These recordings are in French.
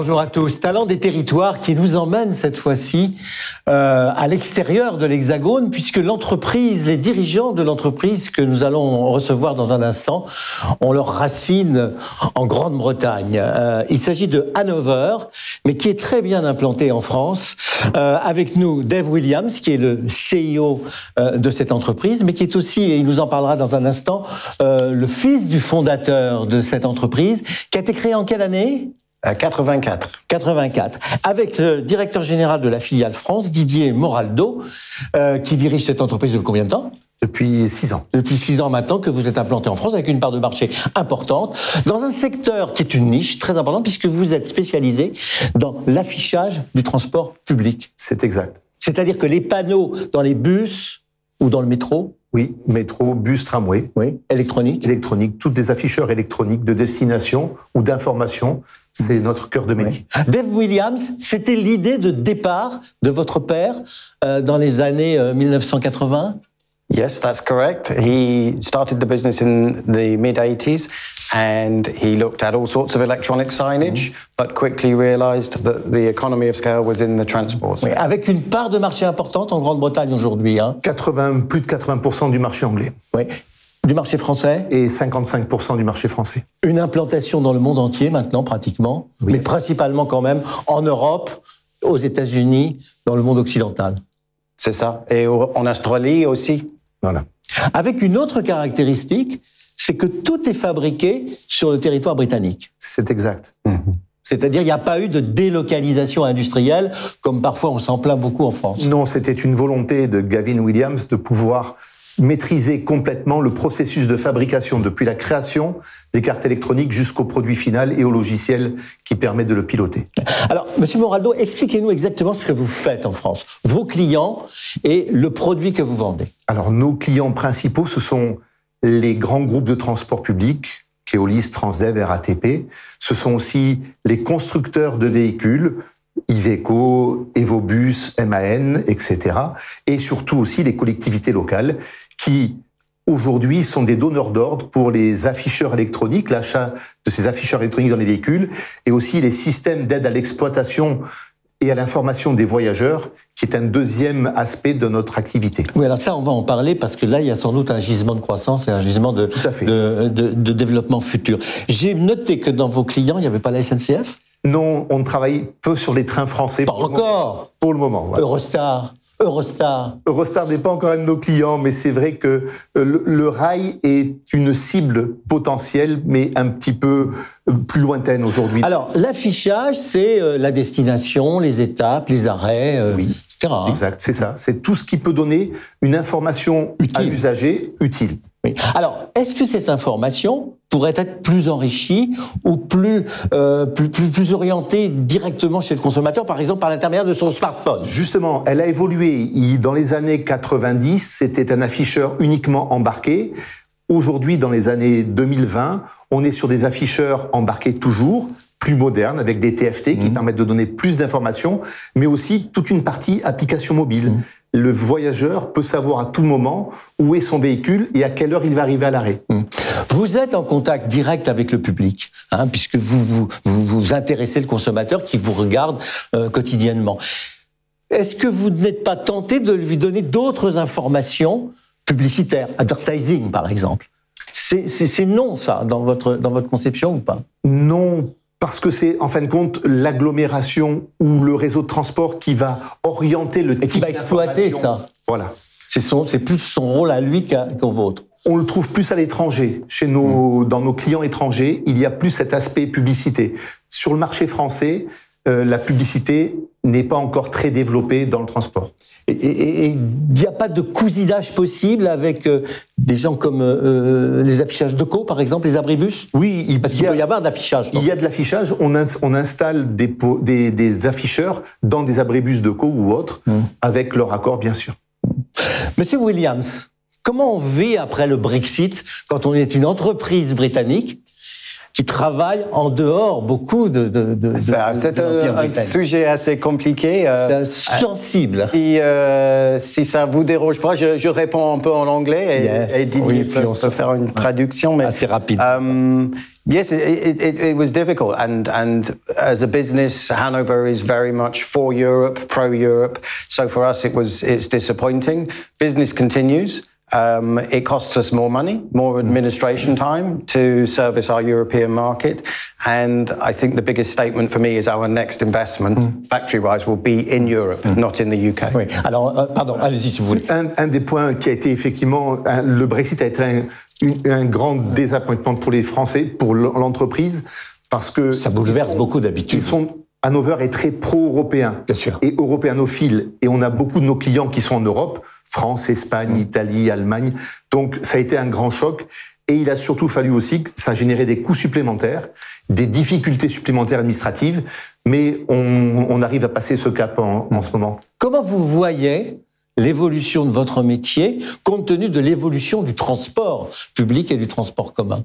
Bonjour à tous. Talent des territoires qui nous emmène cette fois-ci à l'extérieur de l'Hexagone, puisque l'entreprise, les dirigeants de l'entreprise que nous allons recevoir dans un instant ont leurs racines en Grande-Bretagne. Il s'agit de Hanover, mais qui est très bien implanté en France. Avec nous, Dave Williams, qui est le CEO de cette entreprise, mais qui est aussi, et il nous en parlera dans un instant, le fils du fondateur de cette entreprise, qui a été créée en quelle année ? 84. 84. Avec le directeur général de la filiale France, Didier Moraldo, qui dirige cette entreprise depuis combien de temps ? Depuis 6 ans. Depuis 6 ans maintenant que vous êtes implanté en France avec une part de marché importante, dans un secteur qui est une niche très importante puisque vous êtes spécialisé dans l'affichage du transport public. C'est exact. C'est-à-dire que les panneaux dans les bus ou dans le métro. Oui, métro, bus, tramway. Oui, électronique. Électronique, toutes les afficheurs électroniques de destination ou d'information, c'est notre cœur de métier. Oui. Dave Williams, c'était l'idée de départ de votre père dans les années 1980 ? Yes, that's correct. He started the business in the mid-80s and he looked at all sorts of electronic signage, but quickly realized that the economy of scale was in the transport. Oui, avec une part de marché importante en Grande-Bretagne aujourd'hui. Hein. Plus de 80% du marché anglais. Oui. Du marché français. Et 55% du marché français. Une implantation dans le monde entier maintenant, pratiquement, oui, mais principalement quand même en Europe, aux États-Unis, dans le monde occidental. C'est ça. Et en Australie aussi. Voilà. Avec une autre caractéristique, c'est que tout est fabriqué sur le territoire britannique. C'est exact. C'est-à-dire qu'il n'y a pas eu de délocalisation industrielle, comme parfois on s'en plaint beaucoup en France. Non, c'était une volonté de Gavin Williams de pouvoir maîtriser complètement le processus de fabrication depuis la création des cartes électroniques jusqu'au produit final et au logiciel qui permet de le piloter. Alors, Monsieur Moraldo, expliquez-nous exactement ce que vous faites en France, vos clients et le produit que vous vendez. Alors, nos clients principaux, ce sont les grands groupes de transport public, Keolis, Transdev, RATP. Ce sont aussi les constructeurs de véhicules, Iveco, Evobus, MAN, etc. Et surtout aussi les collectivités locales qui, aujourd'hui, sont des donneurs d'ordre pour les afficheurs électroniques, l'achat de ces afficheurs électroniques dans les véhicules, et aussi les systèmes d'aide à l'exploitation et à l'information des voyageurs, qui est un deuxième aspect de notre activité. Oui, alors ça, on va en parler, parce que là, il y a sans doute un gisement de croissance et un gisement de développement futur. J'ai noté que dans vos clients, il n'y avait pas la SNCF ? Non, on travaille peu sur les trains français. Pas encore. Pour le moment. Voilà. Eurostar n'est pas encore un de nos clients, mais c'est vrai que le rail est une cible potentielle, mais un petit peu plus lointaine aujourd'hui. Alors, l'affichage, c'est la destination, les étapes, les arrêts, oui, etc. Exact, c'est ça. C'est tout ce qui peut donner une information utile à l'usager utile. Oui. Alors, est-ce que cette information pourrait être plus enrichie ou plus orientée directement chez le consommateur, par exemple par l'intermédiaire de son smartphone ? Justement, elle a évolué. Dans les années 90, c'était un afficheur uniquement embarqué. Aujourd'hui, dans les années 2020, on est sur des afficheurs embarqués toujours, plus modernes, avec des TFT qui permettent de donner plus d'informations, mais aussi toute une partie application mobile. Le voyageur peut savoir à tout moment où est son véhicule et à quelle heure il va arriver à l'arrêt. Vous êtes en contact direct avec le public, hein, puisque vous intéressez le consommateur qui vous regarde quotidiennement. Est-ce que vous n'êtes pas tenté de lui donner d'autres informations publicitaires, advertising par exemple ? C'est non, ça, dans votre conception ou pas ? Non. Parce que c'est, en fin de compte, l'agglomération ou le réseau de transport qui va orienter le type et qui va exploiter ça. Voilà. C'est plus son rôle à lui qu'au vôtre. On le trouve plus à l'étranger. Dans nos clients étrangers, il y a plus cet aspect publicité. Sur le marché français, la publicité n'est pas encore très développée dans le transport. Et il n'y a pas de cousinage possible avec des gens comme les affichages Deco, par exemple, les abribus ? Oui, parce qu'il peut y avoir d'affichage. Il y a de l'affichage. On installe des afficheurs dans des abribus Deco ou autres, avec leur accord, bien sûr. Monsieur Williams, comment on vit après le Brexit quand on est une entreprise britannique qui travaillent en dehors beaucoup de C'est un sujet assez compliqué. C'est sensible. Si ça vous dérange pas, je réponds un peu en anglais et Didier peut faire une traduction. Mais, assez rapide. Yes, it was difficult, and as a business, Hanover is very much for Europe, pro-Europe. So for us, it's disappointing. Business continues. It costs us more money, more administration time to service our European market. And I think the biggest statement for me is our next investment, factory-wise, will be in Europe, not in the UK. Oui. Alors, pardon, allez-y si vous voulez. Un des points qui a été effectivement, le Brexit a été un grand désappointement pour les Français, pour l'entreprise, parce que ça bouleverse beaucoup d'habitudes. Hanover est très pro-européen et européanophile, et on a beaucoup de nos clients qui sont en Europe, France, Espagne, Italie, Allemagne. Donc ça a été un grand choc, et il a surtout fallu aussi que ça générait des coûts supplémentaires, des difficultés supplémentaires administratives, mais on arrive à passer ce cap en ce moment. Comment vous voyez l'évolution de votre métier, compte tenu de l'évolution du transport public et du transport commun?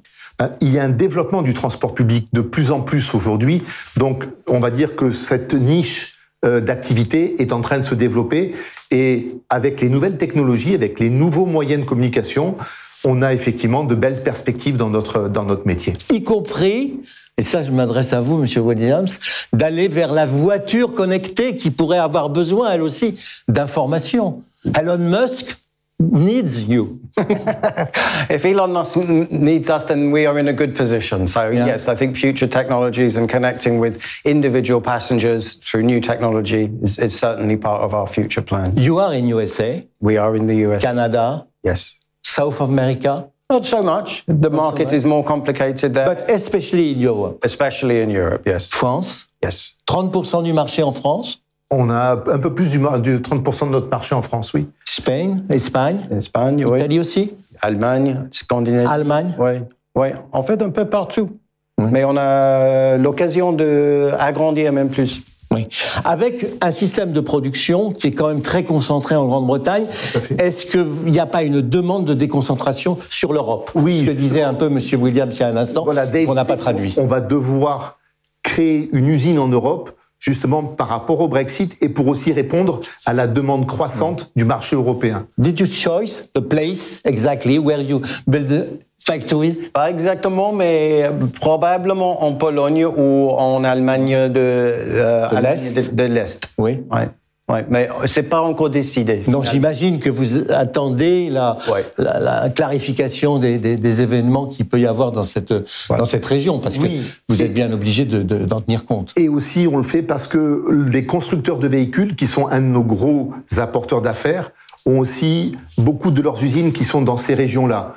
Il y a un développement du transport public de plus en plus aujourd'hui, donc on va dire que cette niche d'activité est en train de se développer, et avec les nouvelles technologies, avec les nouveaux moyens de communication, on a effectivement de belles perspectives dans notre métier. Y compris, et ça je m'adresse à vous, Monsieur Williams, d'aller vers la voiture connectée qui pourrait avoir besoin, elle aussi, d'informations. Elon Musk needs you. If Elon Musk needs us, then we are in a good position. So yes, I think future technologies and connecting with individual passengers through new technology is certainly part of our future plan. You are in USA. We are in the US. Canada. Yes. South America. Not so much. The market is more complicated there. But especially in Europe. Especially in Europe, yes. France. Yes. 30% du marché en France. On a un peu plus du 30% de notre marché en France, oui. Espagne, Espagne, oui. Italie aussi. Allemagne, Scandinavie. Allemagne. Oui. En fait, un peu partout. Oui. Mais on a l'occasion d'agrandir même plus. Oui. Avec un système de production qui est quand même très concentré en Grande-Bretagne, est-ce qu'il n'y a pas une demande de déconcentration sur l'Europe? Oui. Ce que disait un peu M. Williams il y a un instant, voilà, Dave, qu'on n'a pas traduit. On va devoir créer une usine en Europe, justement par rapport au Brexit, et pour aussi répondre à la demande croissante du marché européen. Did you choose the place exactly where you build the factory? Pas exactement, mais probablement en Pologne ou en Allemagne de l'Est. Oui. Ouais, mais c'est pas encore décidé. Non, j'imagine que vous attendez la clarification des événements qu'il peut y avoir dans cette région, parce que vous êtes bien obligé d'en tenir compte. Et aussi, on le fait parce que les constructeurs de véhicules, qui sont un de nos gros apporteurs d'affaires, ont aussi beaucoup de leurs usines qui sont dans ces régions-là.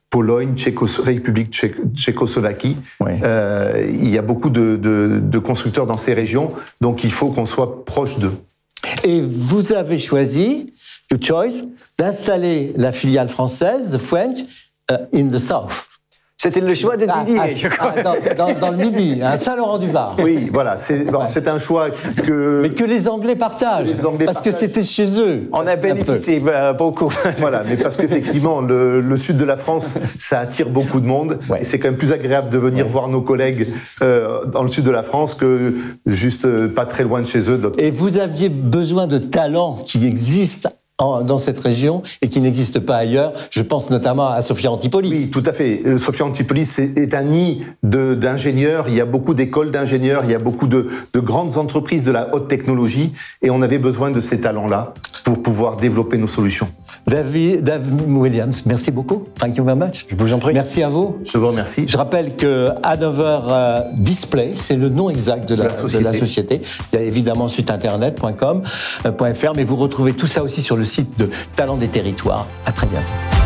Pologne, République Tchécoslovaquie. Il y a beaucoup de constructeurs dans ces régions, donc il faut qu'on soit proche d'eux. Et vous avez choisi, d'installer la filiale française, the French, in the South. C'était le choix de Didier, je crois. Dans le Midi, à Saint-Laurent-du-Var. Oui, voilà, c'est un choix que... Mais que les Anglais partagent, parce que c'était chez eux. On a bénéficié beaucoup. Voilà, mais parce qu'effectivement, le sud de la France, ça attire beaucoup de monde, et c'est quand même plus agréable de venir voir nos collègues dans le sud de la France que juste pas très loin de chez eux. Et vous aviez besoin de talents qui existent dans cette région et qui n'existe pas ailleurs. Je pense notamment à Sophia Antipolis. Oui, tout à fait. Sophia Antipolis est un nid d'ingénieurs. Il y a beaucoup d'écoles d'ingénieurs. Il y a beaucoup de grandes entreprises de la haute technologie. Et on avait besoin de ces talents-là pour pouvoir développer nos solutions. David Williams, merci beaucoup. Thank you very much. Je vous en prie. Merci à vous. Je vous remercie. Je rappelle que Hanover Display, c'est le nom exact de la société. Il y a évidemment site internet.com.fr, mais vous retrouvez tout ça aussi sur le site de Talent des Territoires. À très bientôt.